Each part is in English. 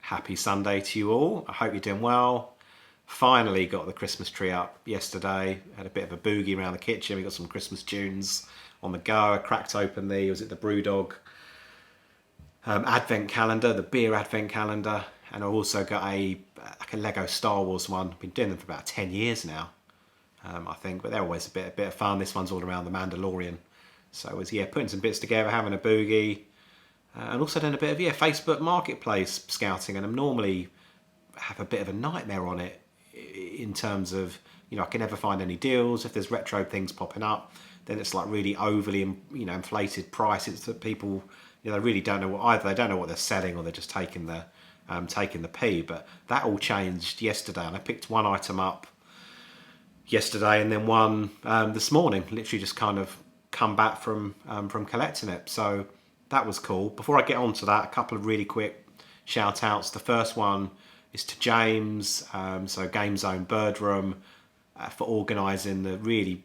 Happy Sunday to you all. I hope you're doing well. Finally got the Christmas tree up yesterday. Had a bit of a boogie around the kitchen. We got some Christmas tunes on the go. I cracked open the Brewdog advent calendar, the beer advent calendar, and I also got a Lego Star Wars one. Been doing them for about 10 years now, I think, but they're always a bit of fun. This one's all around the Mandalorian, so I was putting some bits together, having a boogie, and also done a bit of Facebook Marketplace scouting. And I'm normally have a bit of a nightmare on it in terms of, I can never find any deals. If there's retro things popping up, then it's like really overly inflated prices that people, they really don't know what, either they don't know what they're selling or they're just taking the pee. But that all changed yesterday, and I picked one item up yesterday and then one this morning. Literally just kind of come back from collecting it, so that was cool. Before I get on to that, a couple of really quick shout outs. The first one is to James, so Game Zone Birdroom, for organising the really,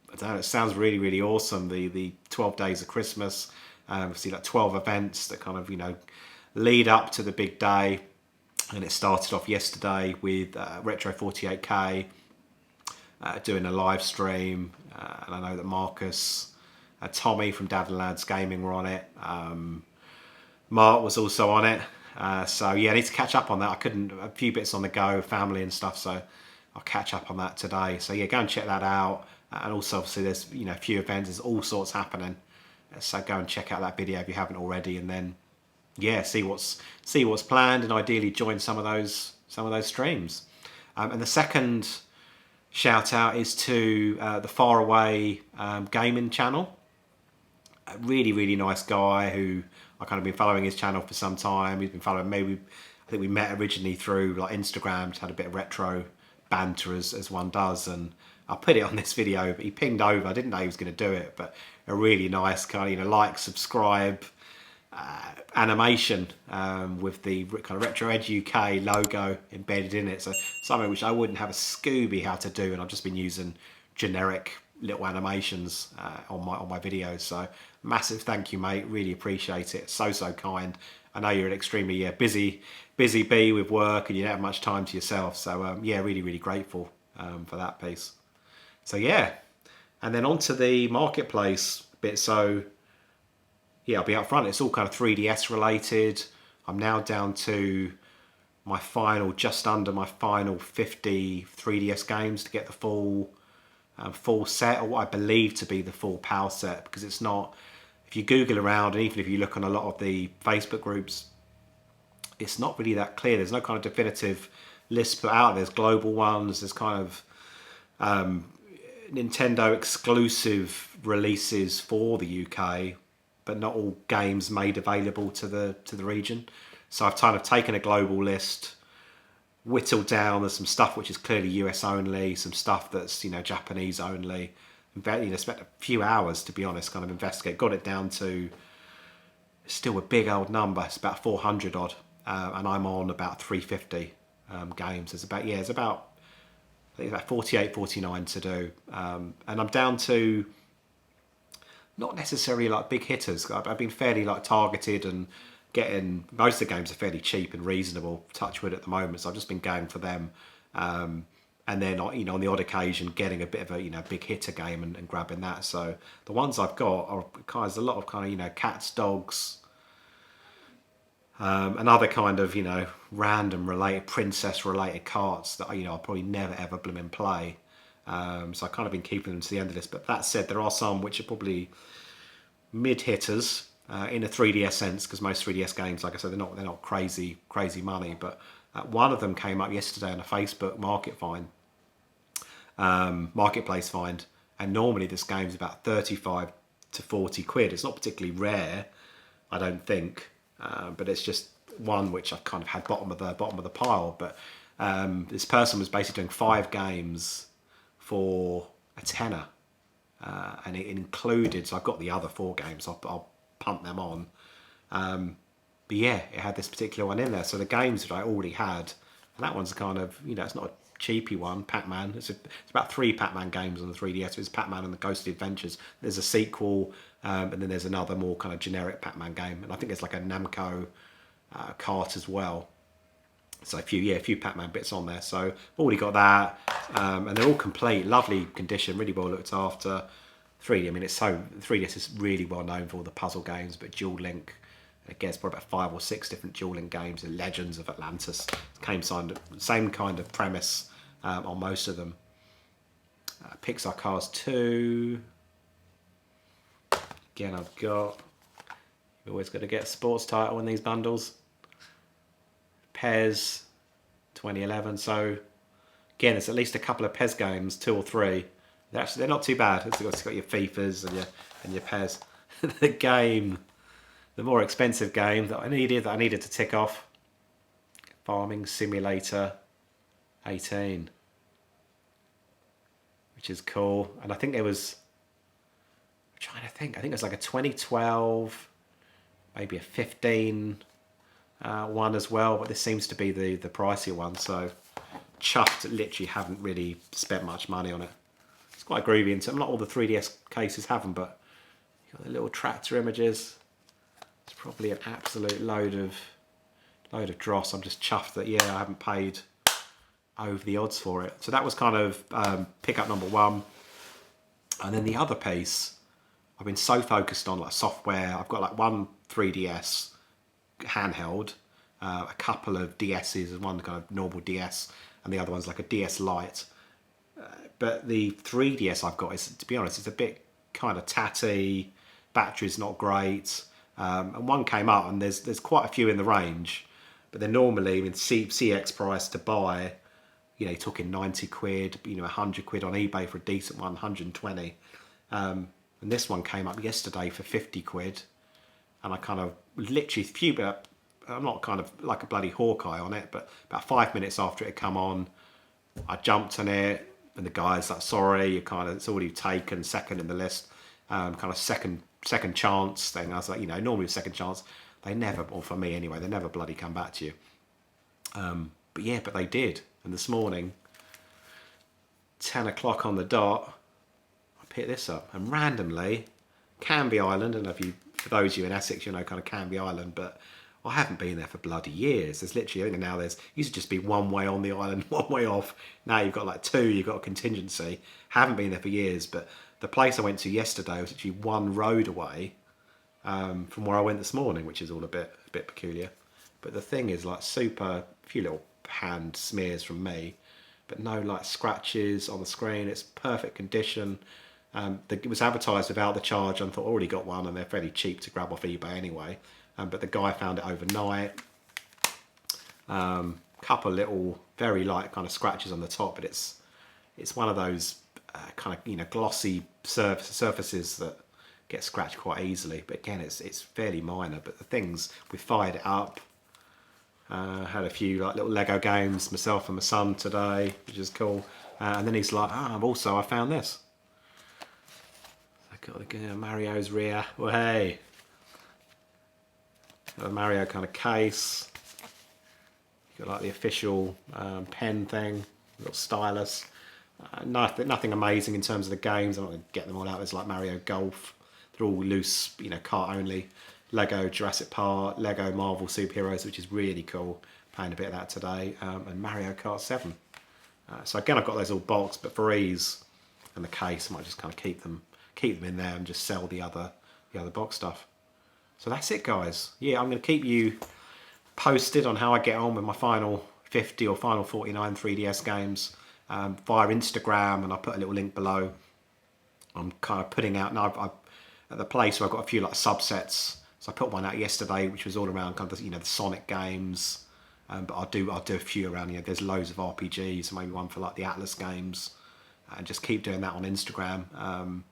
I don't know, it sounds really, really awesome, the 12 days of Christmas. Obviously like 12 events that kind of, lead up to the big day. And it started off yesterday with Retro 48K doing a live stream. And I know that Marcus, Tommy from Dad and Lads Gaming were on it. Mark was also on it. So yeah, I need to catch up on that. I couldn't, a few bits on the go, family and stuff, so I'll catch up on that today. So yeah, go and check that out. And also obviously there's a few events, there's all sorts happening. So go and check out that video if you haven't already, and then yeah, see what's planned, and ideally join some of those streams. And the second shout out is to the Faraway Gaming channel. A really, really nice guy who I kind of been following his channel for some time. He's been following me. I think we met originally through like Instagram, just had a bit of retro banter as one does, and I put it on this video, but he pinged over. I didn't know he was going to do it, but a really nice kind of, like, subscribe animation with the kind of Retro Edge UK logo embedded in it. So something which I wouldn't have a Scooby how to do, and I've just been using generic little animations on my videos. So massive thank you, mate. Really appreciate it. So kind. I know you're an extremely busy bee with work, and you don't have much time to yourself. So yeah, really, really grateful for that piece. So yeah, and then on to the marketplace bit. So yeah, I'll be up front. It's all kind of 3DS related. I'm now down to my final, just under my final 50 3DS games to get the full set, or what I believe to be the full PAL set, because it's not, if you Google around, and even if you look on a lot of the Facebook groups, it's not really that clear. There's no kind of definitive list put out. There's global ones, there's kind of Nintendo exclusive releases for the UK, but not all games made available to the region. So I've kind of taken a global list, whittled down. There's some stuff which is clearly US only, some stuff that's Japanese only. Spent a few hours, to be honest, kind of investigate. Got it down to still a big old number. It's about 400 odd, and I'm on about 350 games. It's about I think it's about 48, 49 to do, and I'm down to not necessarily like big hitters. I've been fairly like targeted, and getting most of the games are fairly cheap and reasonable, touch wood, at the moment. So I've just been going for them, and then on the odd occasion getting a bit of a big hitter game and grabbing that. So the ones I've got are kind of a lot of kind of cats, dogs, and other kind of random related princess related cards that I'll probably never ever blooming play. So I've kind of been keeping them to the end of this. But that said, there are some which are probably mid hitters in a 3DS sense, because most 3DS games, like I said, they're not crazy money. But one of them came up yesterday on a Facebook marketplace find, and normally this game's about 35 to 40 quid. It's not particularly rare, I don't think, but it's just one which I've kind of had bottom of the pile. But this person was basically doing 5 games for a tenner, and it included, so I've got the other 4 games, I'll punt them on, but yeah, it had this particular one in there. So the games that I already had, and that one's kind of, it's not a cheapy one, Pac-Man. It's about 3 Pac-Man games on the 3DS. It's Pac-Man and the Ghostly Adventures. There's a sequel, and then there's another more kind of generic Pac-Man game, and I think there's like a Namco cart as well. So a few Pac-Man bits on there. So already got that, and they're all complete, lovely condition, really well looked after. 3D, I mean, 3DS is really well known for all the puzzle games, but Dual Link, again, it's probably about 5 or 6 different Dual Link games. The Legends of Atlantis same kind of premise on most of them. Pixar Cars 2. Again, you're always got to get a sports title in these bundles. PES 2011. So again, there's at least a couple of PES games, 2 or 3. They're not too bad. It's got your FIFAs and your PES. The more expensive game that I needed to tick off. Farming Simulator 18, which is cool. And I think there was, I'm trying to think. I think it was like a 2012, maybe a 15 one as well. But this seems to be the pricier one. So chuffed. Literally haven't really spent much money on it. It's quite groovy. And not all the 3DS cases have them, but you've got the little tractor images. It's probably an absolute load of dross. I'm just chuffed that I haven't paid over the odds for it. So that was kind of pickup number 1. And then the other piece, I've been so focused on like software. I've got like one 3DS handheld, a couple of DS's, and one kind of normal DS, and the other one's like a DS Lite. But the 3DS I've got is, to be honest, it's a bit kind of tatty. Battery's not great. And one came up, and there's quite a few in the range, but they're normally in CX price to buy. You're talking 90 quid, 100 quid on eBay for a decent one, 120. And this one came up yesterday for 50 quid, and I kind of literally I'm not kind of like a bloody Hawkeye on it, but about 5 minutes after it had come on, I jumped on it, and the guy's like, sorry, it's already taken, second in the list, kind of second chance thing. I was like, normally a second chance, they never, or for me anyway, they never bloody come back to you. But they did. And this morning, 10 o'clock on the dot, I picked this up, and randomly, Canvey Island, and for those of you in Essex, kind of Canvey Island, but I haven't been there for bloody years. There's literally, I think now used to just be one way on the island, one way off. Now you've got like 2, you've got a contingency. Haven't been there for years, but the place I went to yesterday was actually one road away from where I went this morning, which is all a bit peculiar. But the thing is, like, a few little hand smears from me, but no like scratches on the screen. It's perfect condition. It was advertised without the charge. I thought, already got one, and they're fairly cheap to grab off eBay anyway. But the guy found it overnight. Couple little very light kind of scratches on the top, but it's one of those kind of glossy surfaces that get scratched quite easily. But again, it's fairly minor. But the things, we fired it up. Had a few like little Lego games myself and my son today, which is cool. And then he's like, I found this. I got the Mario's rear. Well, hey, got a Mario kind of case. Got like the official pen thing, little stylus. Nothing amazing in terms of the games. I'm not going to get them all out. There's like Mario Golf. They're all loose, cart only. Lego Jurassic Park, Lego Marvel Superheroes, which is really cool. Playing a bit of that today, and Mario Kart 7. So again, I've got those all boxed, but for ease and the case, I might just kind of keep them in there and just sell the other box stuff. So that's it, guys. Yeah, I'm going to keep you posted on how I get on with my final 50 or final 49 3DS games via Instagram, and I'll put a little link below. I'm kind of putting out now. I've at the place where I've got a few like subsets. So I put one out yesterday, which was all around kind of the Sonic games. But I'll do a few around. There's loads of RPGs, maybe one for like the Atlas games, and just keep doing that on Instagram. And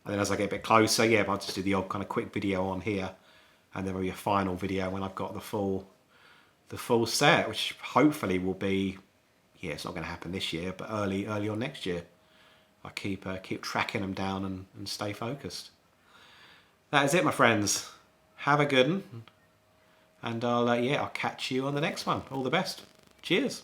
then as I get a bit closer, I'll just do the odd kind of quick video on here, and then maybe a final video when I've got the full set, which hopefully will be, it's not going to happen this year, but early on next year. I keep tracking them down and stay focused. That is it, my friends. Have a good one, and I'll catch you on the next one. All the best. Cheers.